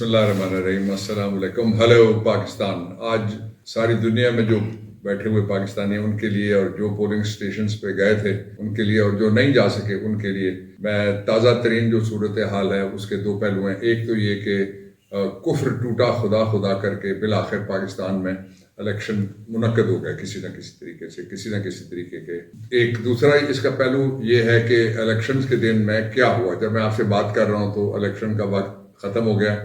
بسم اللہ الرحمن الرحیم. السلام علیکم. ہیلو پاکستان. آج ساری دنیا میں جو بیٹھے ہوئے پاکستانی ہیں ان کے لیے، اور جو پولنگ سٹیشنز پہ گئے تھے ان کے لیے، اور جو نہیں جا سکے ان کے لیے میں تازہ ترین جو صورتحال ہے اس کے دو پہلو ہیں. ایک تو یہ کہ کفر ٹوٹا خدا خدا کر کے بالآخر پاکستان میں الیکشن منعقد ہو گیا کسی نہ کسی طریقے سے، کسی نہ کسی طریقے کے. ایک دوسرا اس کا پہلو یہ ہے کہ الیکشنز کے دن میں کیا ہوا. جب میں آپ سے بات کر رہا ہوں تو الیکشن کا وقت ختم ہو گیا،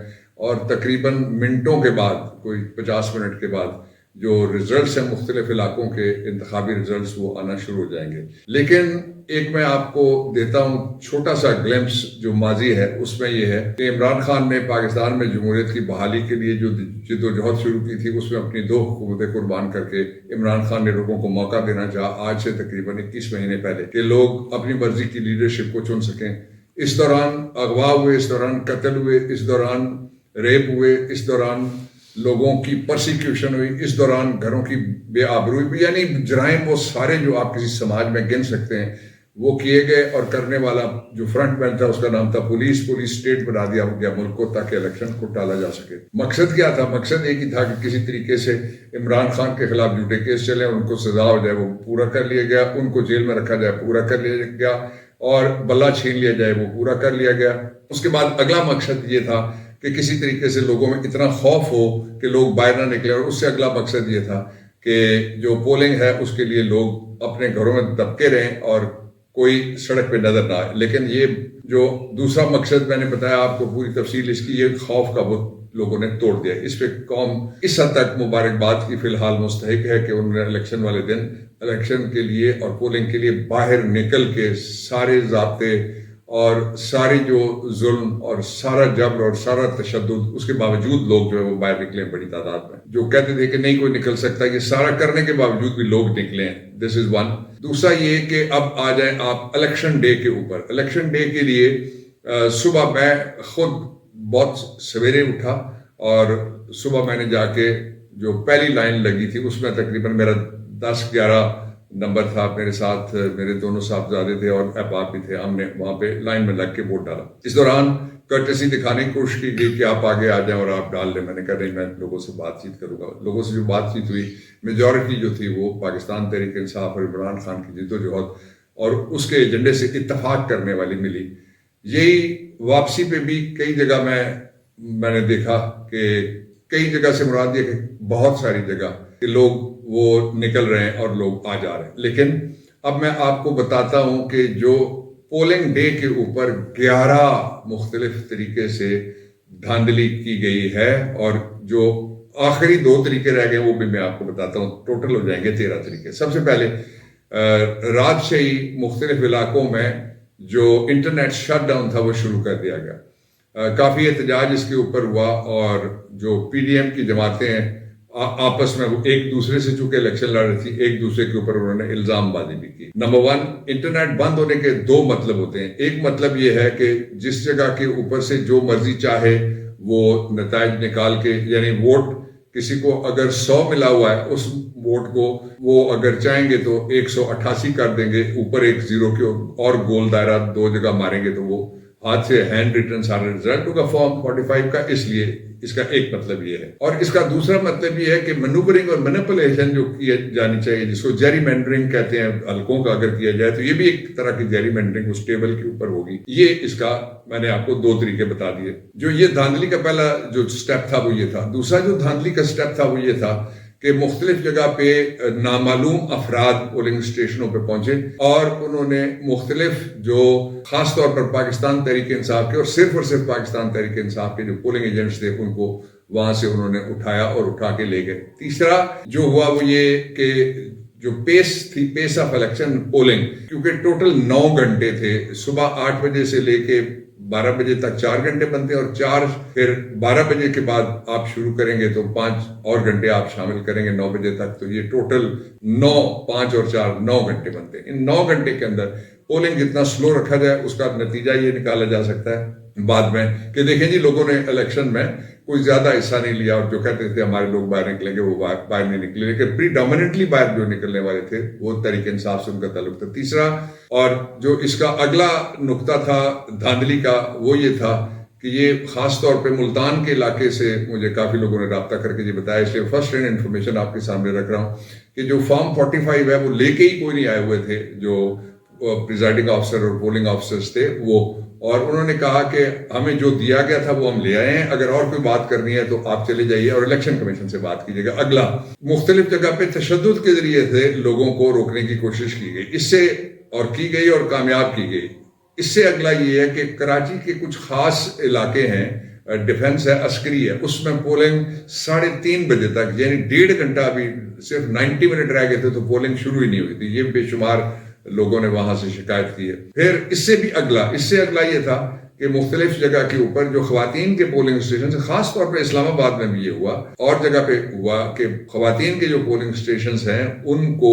اور تقریباً منٹوں کے بعد، کوئی 50 منٹ کے بعد جو ریزلٹس ہیں مختلف علاقوں کے انتخابی ریزلٹس وہ آنا شروع ہو جائیں گے. لیکن ایک میں آپ کو دیتا ہوں چھوٹا سا گلمپس جو ماضی ہے. اس میں یہ ہے کہ عمران خان نے پاکستان میں جمہوریت کی بحالی کے لیے جو جدوجہد شروع کی تھی، اس میں اپنی 2 حکومتیں قربان کر کے عمران خان نے لوگوں کو موقع دینا چاہا آج سے تقریباً 21 مہینے پہلے، کہ لوگ اپنی مرضی کی لیڈرشپ کو چن سکیں. اس دوران اغوا ہوئے، اس دوران قتل ہوئے، اس دوران ریپ ہوئے، اس دوران لوگوں کی پرسیکیوشن ہوئی، اس دوران گھروں کی بے آبروئی بھی، یعنی جرائم وہ سارے جو آپ کسی سماج میں گن سکتے ہیں وہ کیے گئے. اور کرنے والا جو فرنٹ مین تھا اس کا نام تھا پولیس اسٹیٹ بنا دیا گیا ملک کو تاکہ الیکشن کو ٹالا جا سکے. مقصد کیا تھا؟ مقصد ایک ہی تھا کہ کسی طریقے سے عمران خان کے خلاف جھوٹے کیس چلے، ان کو سزا ہو جائے، وہ پورا کر لیا گیا. ان کو جیل میں رکھا جائے، پورا کر لیا گیا. اور بلہ چھین لیا جائے، وہ پورا کر لیا گیا. اس کے بعد اگلا مقصد یہ تھا کہ کسی طریقے سے لوگوں میں اتنا خوف ہو کہ لوگ باہر نہ نکلے. اور اس سے اگلا مقصد یہ تھا کہ جو پولنگ ہے اس کے لیے لوگ اپنے گھروں میں دبکے رہیں اور کوئی سڑک پہ نظر نہ آئے. لیکن یہ جو دوسرا مقصد میں نے بتایا آپ کو پوری تفصیل اس کی، یہ خوف کا بت لوگوں نے توڑ دیا. اس پہ قوم اس حد تک مبارکباد کی فی الحال مستحق ہے کہ انہوں نے الیکشن والے دن الیکشن کے لیے اور پولنگ کے لیے باہر نکل کے سارے ضابطے اور سارے جو ظلم اور سارا جبر اور سارا تشدد، اس کے باوجود لوگ جو ہے وہ باہر نکلے ہیں بڑی تعداد میں. جو کہتے تھے کہ نہیں کوئی نکل سکتا، یہ سارا کرنے کے باوجود بھی لوگ نکلے ہیں. دس از ون. دوسرا یہ کہ اب آ جائیں آپ الیکشن ڈے کے اوپر. الیکشن ڈے کے لیے صبح میں خود بہت سویرے اٹھا، اور صبح میں نے جا کے جو پہلی لائن لگی تھی اس میں تقریباً میرا 10-11 نمبر تھا. میرے ساتھ میرے دونوں صاحبزادے تھے اور احباب بھی تھے. ہم نے وہاں پہ لائن میں لگ کے ووٹ ڈالا. اس دوران کرٹسی دکھانے کی کوشش کی گئی کہ آپ آگے آ جائیں اور آپ ڈال لیں. میں نے کہا نہیں، میں لوگوں سے بات چیت کروں گا. لوگوں سے جو بات چیت ہوئی، میجورٹی جو تھی وہ پاکستان تحریک انصاف اور عمران خان کی جدوجہد اور اس کے ایجنڈے سے اتفاق کرنے والی ملی. یہی واپسی پہ بھی کئی جگہ میں نے دیکھا کہ کئی جگہ سے مراد یہ کہ بہت ساری جگہ کہ لوگ وہ نکل رہے ہیں اور لوگ آ جا رہے ہیں. لیکن اب میں آپ کو بتاتا ہوں کہ جو پولنگ ڈے کے اوپر 11 مختلف طریقے سے دھاندلی کی گئی ہے، اور جو آخری 2 طریقے رہ گئے وہ بھی میں آپ کو بتاتا ہوں. ٹوٹل ہو جائیں گے 13 طریقے. سب سے پہلے رات سے ہی مختلف علاقوں میں جو انٹرنیٹ شٹ ڈاؤن تھا وہ شروع کر دیا گیا. کافی احتجاج اس کے اوپر ہوا، اور جو پی ڈی ایم کی جماعتیں ہیں آپس میں وہ ایک دوسرے سے چونکہ الیکشن لڑ رہی تھی، ایک دوسرے کے اوپر انہوں نے الزام بازی بھی کی. نمبر 1، انٹرنیٹ بند ہونے کے 2 مطلب ہوتے ہیں. ایک مطلب یہ ہے کہ جس جگہ کے اوپر سے جو مرضی چاہے وہ نتائج نکال کے، یعنی ووٹ کسی کو اگر 100 ملا ہوا ہے، اس ووٹ کو وہ اگر چاہیں گے تو 188 کر دیں گے، اوپر ایک 0 کے اور گول دائرہ 2 جگہ ماریں گے تو وہ ہاتھ سے ہینڈ ریٹن سارا رزلٹ ہوگا فارم 45 کا. اس لیے اس کا ایک مطلب یہ ہے. اور اس کا دوسرا مطلب یہ ہے کہ مینوورنگ اور مینپولیشن جو کی جانی چاہیے، جس کو جیری مینڈرنگ کہتے ہیں، حلقوں کا اگر کیا جائے تو یہ بھی ایک طرح کی جیری مینڈرنگ اس ٹیبل کے اوپر ہوگی. یہ اس کا میں نے آپ کو 2 طریقے بتا دیے. جو یہ دھاندلی کا پہلا جو سٹیپ تھا وہ یہ تھا. دوسرا جو دھاندلی کا سٹیپ تھا وہ یہ تھا کہ مختلف جگہ پہ نامعلوم افراد پولنگ اسٹیشنوں پہ پہنچے، اور انہوں نے مختلف جو خاص طور پر پاکستان تحریک انصاف کے اور صرف پاکستان تحریک انصاف کے جو پولنگ ایجنٹس تھے ان کو وہاں سے انہوں نے اٹھایا اور اٹھا کے لے گئے. تیسرا جو ہوا وہ یہ کہ جو پیس آف الیکشن پولنگ، کیونکہ ٹوٹل 9 گھنٹے تھے، صبح 8 بجے سے لے کے 12 بجے تک 4 گھنٹے بنتے ہیں، اور 4 پھر 12 بجے کے بعد آپ شروع کریں گے تو 5 اور گھنٹے آپ شامل کریں گے 9 بجے تک. تو یہ ٹوٹل 9، 5 اور 4 9 گھنٹے بنتے ہیں. ان 9 گھنٹے کے اندر پولنگ جتنا سلو رکھا جائے اس کا نتیجہ یہ نکالا جا سکتا ہے بعد میں کہ دیکھیں جی لوگوں نے الیکشن میں کوئی زیادہ حصہ نہیں لیا، اور جو کہتے تھے ہمارے لوگ باہر نکلیں گے وہ باہر نہیں نکلے. لیکن پری ڈومیننٹلی باہر جو نکلنے والے تھے وہ تحریک انصاف سے ان کا تعلق تھا. تیسرا اور جو اس کا اگلا نقطہ تھا دھاندلی کا وہ یہ تھا کہ یہ خاص طور پہ ملتان کے علاقے سے مجھے کافی لوگوں نے رابطہ کر کے یہ بتایا، اس لیے فرسٹ ہینڈ انفارمیشن آپ کے سامنے رکھ رہا ہوں کہ جو فارم 45 ہے وہ لے کے ہی کوئی نہیں آئے ہوئے تھے جو پریزائڈنگ آفیسر اور پولنگ آفیسرز تھے وہ، اور انہوں نے کہا کہ ہمیں جو دیا گیا تھا وہ ہم لے آئے ہیں، اگر اور کوئی بات کرنی ہے تو آپ چلے جائیے اور الیکشن کمیشن سے بات کیجیے گا۔ اگلا، مختلف جگہ پہ تشدد کے ذریعے سے لوگوں کو روکنے کی کوشش کی گئی، اس سے اور کی گئی اور کامیاب کی گئی۔ اس سے اگلا یہ ہے کہ کراچی کے کچھ خاص علاقے ہیں، ڈیفنس ہے، عسکری ہے، اس میں پولنگ 3:30 بجے تک، یعنی 1.5 گھنٹہ، ابھی صرف 90 منٹ رہ گئے تھے تو پولنگ شروع ہی نہیں ہوئی تھی۔ یہ بے شمار لوگوں نے وہاں سے شکایت کی ہے۔ پھر اس سے اگلا یہ تھا کہ مختلف جگہ کے اوپر جو خواتین کے پولنگ اسٹیشن سے، خاص طور پہ اسلام آباد میں بھی یہ ہوا اور جگہ پہ ہوا کہ خواتین کے جو پولنگ اسٹیشنز ہیں ان کو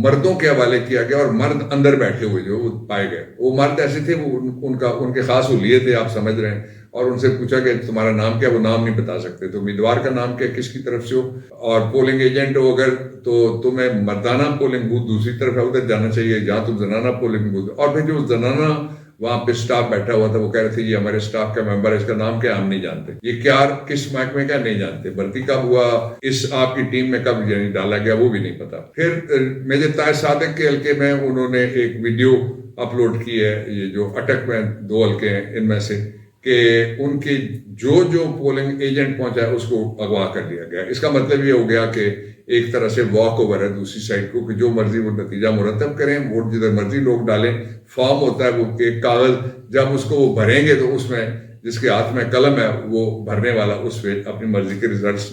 مردوں کے حوالے کیا گیا اور مرد اندر بیٹھے ہوئے جو پائے گئے۔ وہ مرد ایسے تھے، وہ ان کے خاص حلیے تھے، آپ سمجھ رہے ہیں، اور ان سے پوچھا کہ تمہارا نام کیا، وہ نام نہیں بتا سکتے، تو امیدوار کا نام کیا، کس کی طرف سے ہو، اور پولنگ ایجنٹ ہو اگر تو تمہیں مردانہ پولنگ بوتھ دوسری طرف ہے ادھر جانا چاہیے جہاں تم زنانہ پولنگ بوتھ، اور پھر جو زنانہ وہاں پہ سٹاف بیٹھا ہوا تھا وہ کہہ رہے تھے یہ ہمارے سٹاف کا ممبر ہے، اس کا نام کیا ہم نہیں جانتے، یہ کیا کس محکمے کا نہیں جانتے، بھرتی کب ہوا، اس آپ کی ٹیم میں کب یعنی ڈالا گیا وہ بھی نہیں پتا۔ پھر میجر طاہر صادق کے حلقے میں انہوں نے ایک ویڈیو اپلوڈ کی ہے، یہ جو اٹک میں 2 حلقے ہیں ان میں سے، کہ ان کی جو پولنگ ایجنٹ پہنچا ہے اس کو اغوا کر لیا گیا۔ اس کا مطلب یہ ہو گیا کہ ایک طرح سے واک اوور ہے دوسری سائڈ کو، کہ جو مرضی وہ نتیجہ مرتب کریں، ووٹ جدھر مرضی لوگ ڈالیں۔ فارم ہوتا ہے وہ ایک کاغذ، جب اس کو وہ بھریں گے تو اس میں جس کے ہاتھ میں قلم ہے وہ بھرنے والا اس پہ اپنی مرضی کے ریزلٹس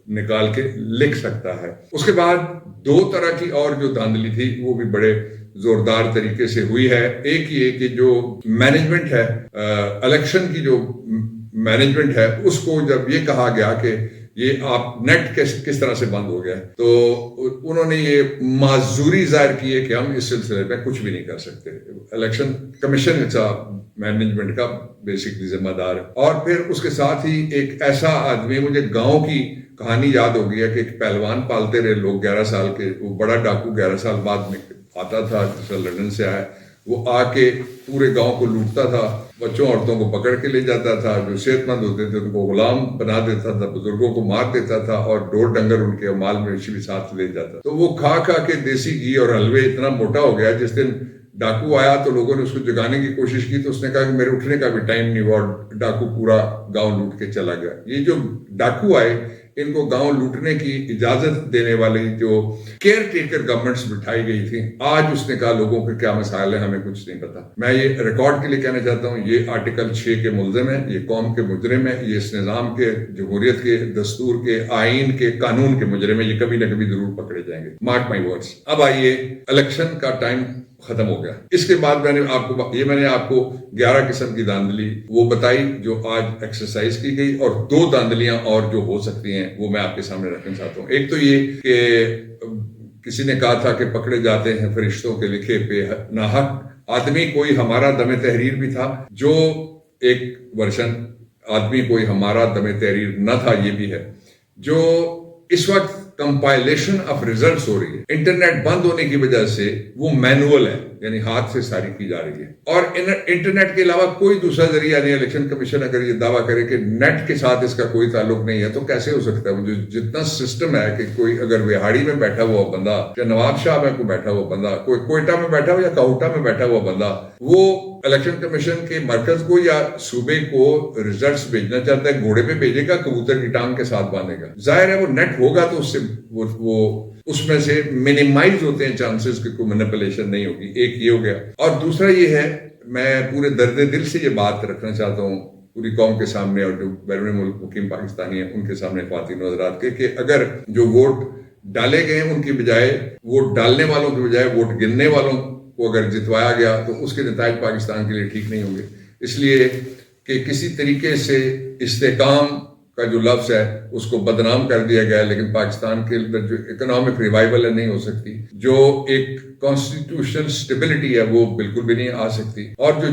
نکال کے لکھ سکتا ہے۔ اس کے بعد 2 طرح کی اور جو دھاندلی تھی وہ بھی بڑے زوردار طریقے سے ہوئی ہے۔ ایک یہ کہ جو مینجمنٹ ہے، الیکشن کی جو مینجمنٹ ہے، اس کو جب یہ کہا گیا کہ یہ آپ نیٹ کس طرح سے بند ہو گیا تو انہوں نے یہ معذوری ظاہر کی ہے کہ ہم اس سلسلے میں کچھ بھی نہیں کر سکتے، الیکشن کمیشن مینجمنٹ کا بیسکلی ذمہ دار ہے۔ اور پھر اس کے ساتھ ہی ایک ایسا آدمی، مجھے گاؤں کی کہانی یاد ہو گئی ہے کہ ایک پہلوان پالتے رہے لوگ 11 سال کے، وہ بڑا ڈاکو 11 سال بعد میں آتا تھا، لندن سے آیا، وہ آ کے پورے گاؤں کو لوٹتا تھا، بچوں عورتوں کو پکڑ کے لے جاتا تھا، جو صحت مند ہوتے تھے ان کو غلام بنا دیتا تھا، بزرگوں کو مار دیتا تھا، اور ڈور ڈنگر ان کے مال مویشی بھی ساتھ لے جاتا۔ تو وہ کھا کے دیسی گھی اور حلوے اتنا موٹا ہو گیا، جس دن ڈاکو آیا تو لوگوں نے اس کو جگانے کی کوشش کی تو اس نے کہا کہ میرے اٹھنے کا بھی ٹائم نہیں ہوا، اور ڈاکو پورا گاؤں لوٹ کے چلا گیا۔ یہ جو ڈاکو آئے ان کو گاؤں لوٹنے کی اجازت دینے والی جو کیئر ٹیکر گورنمنٹس بٹھائی گئی تھی، آج اس نے کہا لوگوں کے کیا مسائل ہیں ہمیں کچھ نہیں پتا۔ میں یہ ریکارڈ کے لیے کہنا چاہتا ہوں، یہ آرٹیکل 6 کے ملزم ہیں، یہ قوم کے مجرم ہیں، یہ اس نظام کے، جمہوریت کے، دستور کے، آئین کے، قانون کے مجرم ہیں، یہ کبھی نہ کبھی ضرور پکڑے جائیں گے، مارک مائی ورڈز۔ اب آئیے، الیکشن کا ٹائم ختم ہو گیا۔ اس کے بعد میں نے آپ کو 11 قسم کی دھاندلی وہ بتائی جو آج ایکسرسائز کی گئی، اور 2 دھاندلیاں اور جو ہو سکتی ہیں وہ میں آپ کے سامنے رکھنا چاہتا ہوں۔ ایک تو یہ کہ کسی نے کہا تھا کہ پکڑے جاتے ہیں فرشتوں کے لکھے پہ ناحق آدمی، کوئی ہمارا دم تحریر بھی تھا، جو ایک ورژن آدمی کوئی ہمارا دم تحریر نہ تھا یہ بھی ہے، جو اس وقت کمپائلیشن آف ریزلٹس ہو رہی ہے، انٹرنیٹ بند ہونے کی وجہ سے وہ مینول ہے، یعنی ہاتھ سے ساری کی جا رہی ہے، اور انٹرنیٹ کے علاوہ کوئی دوسرا ذریعہ نہیں۔ الیکشن کمیشن اگر یہ دعویٰ کرے کہ نیٹ کے ساتھ اس کا کوئی تعلق نہیں ہے تو کیسے ہو سکتا ہے؟ وہ جتنا سسٹم ہے کہ کوئی اگر وہاڑی میں بیٹھا ہوا بندہ یا نواب شاہ میں کوئی بیٹھا ہوا بندہ، کوئی کوئٹہ میں بیٹھا ہوا یا کاؤٹا میں بیٹھا ہوا بندہ، وہ الیکشن کمیشن کے مرکز کو یا صوبے کو ریزلٹس بھیجنا چاہتا ہے، گھوڑے پہ بھیجے گا، کبوتر کی ٹانگ کے ساتھ باندھے گا؟ ظاہر ہے وہ نیٹ ہوگا تو اس سے وہ اس میں سے منیمائز ہوتے ہیں چانسز کہ کوئی مینیپولیشن نہیں ہوگی۔ ایک یہ ہو گیا، اور دوسرا یہ ہے، میں پورے درد دل سے یہ بات رکھنا چاہتا ہوں پوری قوم کے سامنے اور جو بیرون ملک مقیم پاکستانی ہیں ان کے سامنے، خواتین و حضرات کے، کہ اگر جو ووٹ ڈالے گئے ان کی بجائے، ووٹ ڈالنے والوں کی بجائے ووٹ گننے والوں کو اگر جتوایا گیا تو اس کے نتائج پاکستان کے لیے ٹھیک نہیں ہوں گے۔ اس لیے کہ کسی طریقے سے استحکام کا جو لفظ ہے اس کو بدنام کر دیا گیا ہے، لیکن پاکستان کے اندر جو اکنامک ریوائول ہے نہیں ہو سکتی، جو ایک کانسٹیٹیوشنل سٹیبلٹی ہے وہ بالکل بھی نہیں آ سکتی، اور جو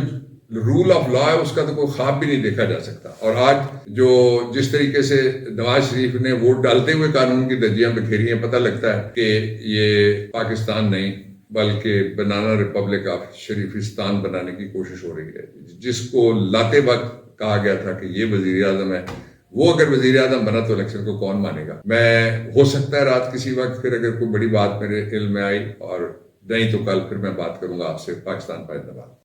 رول آف لا ہے اس کا تو کوئی خواب بھی نہیں دیکھا جا سکتا۔ اور آج جو جس طریقے سے نواز شریف نے ووٹ ڈالتے ہوئے قانون کی دھجیاں بکھیری ہیں، پتہ لگتا ہے کہ یہ پاکستان نہیں بلکہ بنانا ریپبلک آف شریفستان بنانے کی کوشش ہو رہی ہے، جس کو لاتے وقت کہا گیا تھا کہ یہ وزیر اعظم ہے، وہ اگر وزیر اعظم بنا تو الیکشن کو کون مانے گا؟ میں ہو سکتا ہے رات کسی وقت پھر اگر کوئی بڑی بات میرے علم میں آئی، اور نہیں تو کل پھر میں بات کروں گا آپ سے۔ پاکستان پائے زندہ باد۔